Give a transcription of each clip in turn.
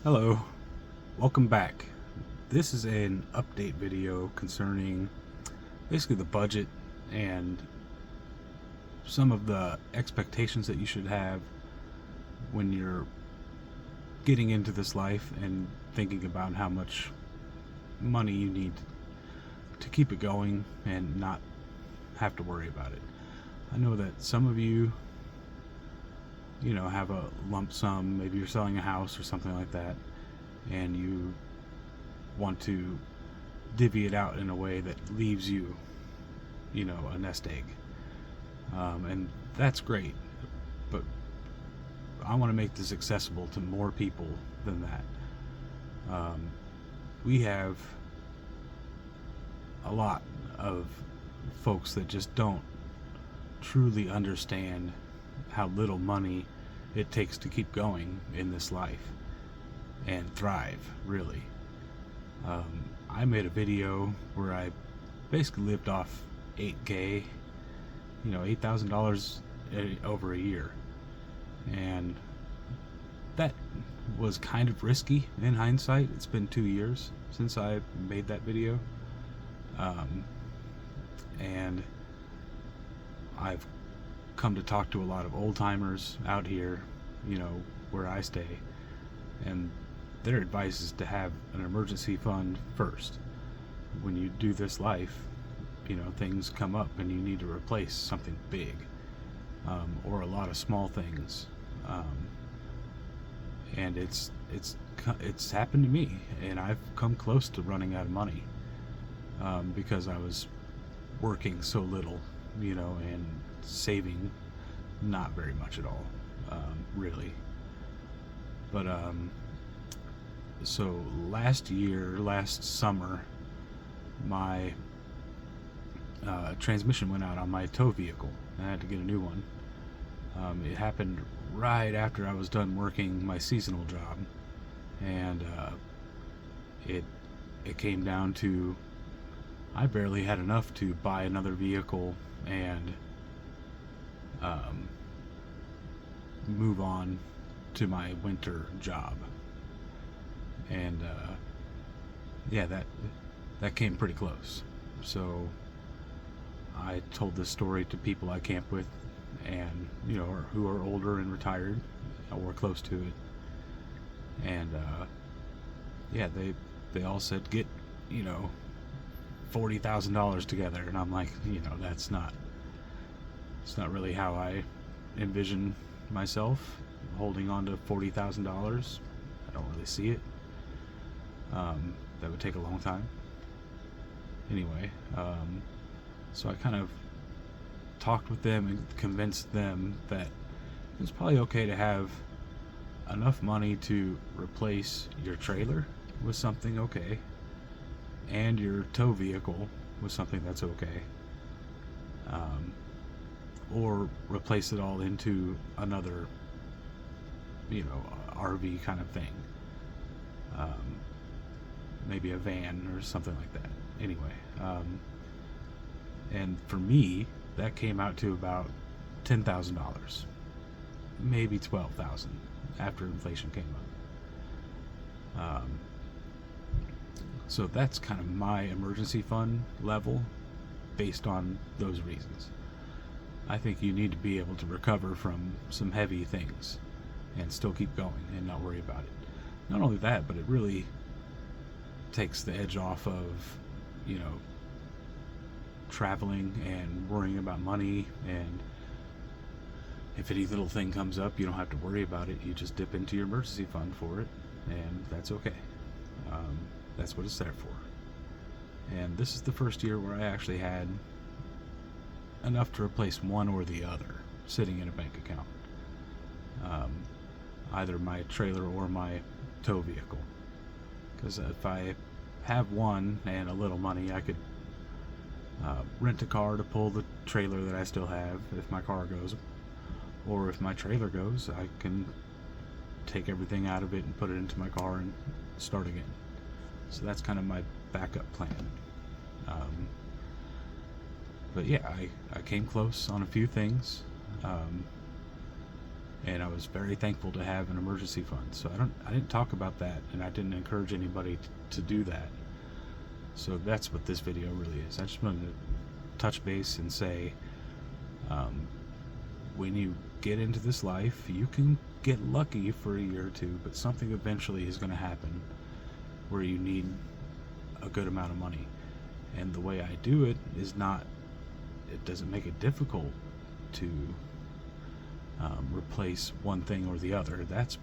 Hello, welcome back. This is an update video concerning basically the budget and some of the expectations that you should have when you're getting into this life and thinking about how much money you need to keep it going and not have to worry about it. I know that some of you, have a lump sum, maybe you're selling a house or something like that, and you want to divvy it out in a way that leaves you, a nest egg. And that's great, but I want to make this accessible to more people than that. We have a lot of folks that just don't truly understand how little money it takes to keep going in this life and thrive, really. I made a video where I basically lived off 8K, $8,000 over a year. And that was kind of risky in hindsight. It's been 2 years since I made that video. And I've come to talk to a lot of old timers out here, where I stay, and their advice is to have an emergency fund first. When you do this life, things come up and you need to replace something big, or a lot of small things, and it's happened to me, and I've come close to running out of money, because I was working so little, and saving not very much at all, really. But so last summer, my transmission went out on my tow vehicle. I had to get a new one. It happened right after I was done working my seasonal job, and it came down to I barely had enough to buy another vehicle and move on to my winter job. And yeah, that came pretty close. So I told this story to people I camp with, and who are older and retired or close to it. And yeah, they all said, get $40,000 together, and I'm like, it's not really how I envision myself holding on to $40,000. I don't really see it. That would take a long time. Anyway, so I kind of talked with them and convinced them that it's probably okay to have enough money to replace your trailer with something okay, and your tow vehicle with something that's okay, or replace it all into another, RV kind of thing. Maybe a van or something like that. Anyway, and for me, that came out to about $10,000, maybe $12,000 after inflation came up. So that's kind of my emergency fund level based on those reasons. I think you need to be able to recover from some heavy things and still keep going and not worry about it. Not only that, but it really takes the edge off of, traveling and worrying about money, and if any little thing comes up, you don't have to worry about it. You just dip into your emergency fund for it, and that's okay. That's what it's there for. And this is the first year where I actually had enough to replace one or the other sitting in a bank account, either my trailer or my tow vehicle. Because if I have one and a little money, I could rent a car to pull the trailer that I still have if my car goes, or if my trailer goes, I can take everything out of it and put it into my car and start again. So that's kind of my backup plan. But yeah, I came close on a few things, and I was very thankful to have an emergency fund. So I didn't talk about that, and I didn't encourage anybody to do that. So that's what this video really is. I just wanted to touch base and say, when you get into this life, you can get lucky for a year or two, but something eventually is going to happen where you need a good amount of money. And the way I do it is not, it doesn't make it difficult to replace one thing or the other. That's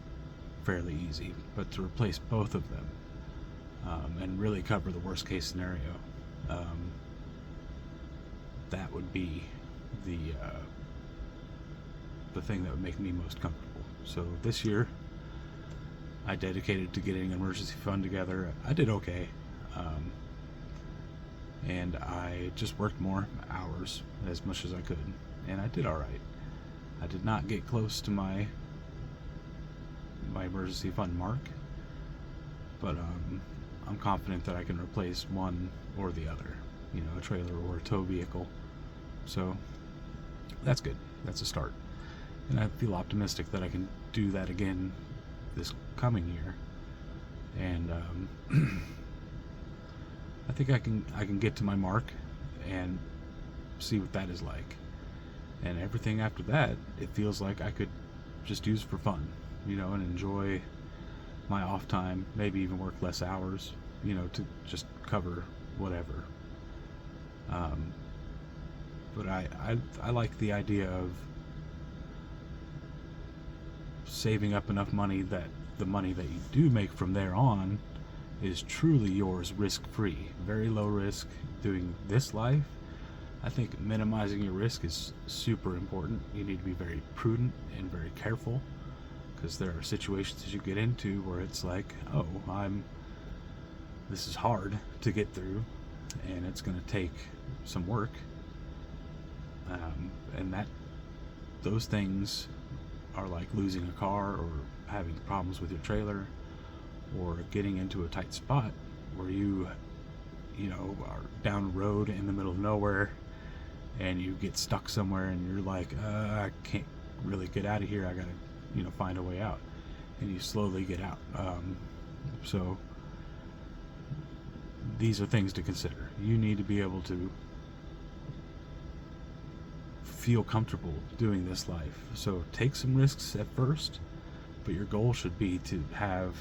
fairly easy, but to replace both of them and really cover the worst case scenario, that would be the thing that would make me most comfortable. So this year I dedicated to getting an emergency fund together. I did okay, and I just worked more hours as much as I could, and I did all right. I did not get close to my emergency fund mark, but I'm confident that I can replace one or the other, you know, a trailer or a tow vehicle. So that's good. That's a start, and I feel optimistic that I can do that again this coming year. And I think I can get to my mark and see what that is like. And everything after that, it feels like I could just use for fun, you know, and enjoy my off time, maybe even work less hours, you know, to just cover whatever. But I like the idea of saving up enough money that the money that you do make from there on is truly yours, risk-free. Very low risk doing this life. I think minimizing your risk is super important. You need to be very prudent and very careful, because there are situations that you get into where it's like, oh, this is hard to get through, and it's going to take some work, and those things are like losing a car, or having problems with your trailer, or getting into a tight spot where you know, are down a road in the middle of nowhere and you get stuck somewhere and you're like, I can't really get out of here. I gotta, you know, find a way out, and you slowly get out. So these are things to consider. You need to be able to feel comfortable doing this life. So take some risks at first, but your goal should be to have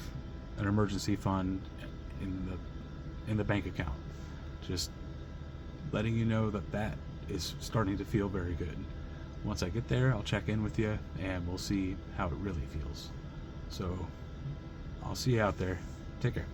an emergency fund in the bank account. Just letting you know that is starting to feel very good. Once I get there, I'll check in with you and we'll see how it really feels. So I'll see you out there. Take care.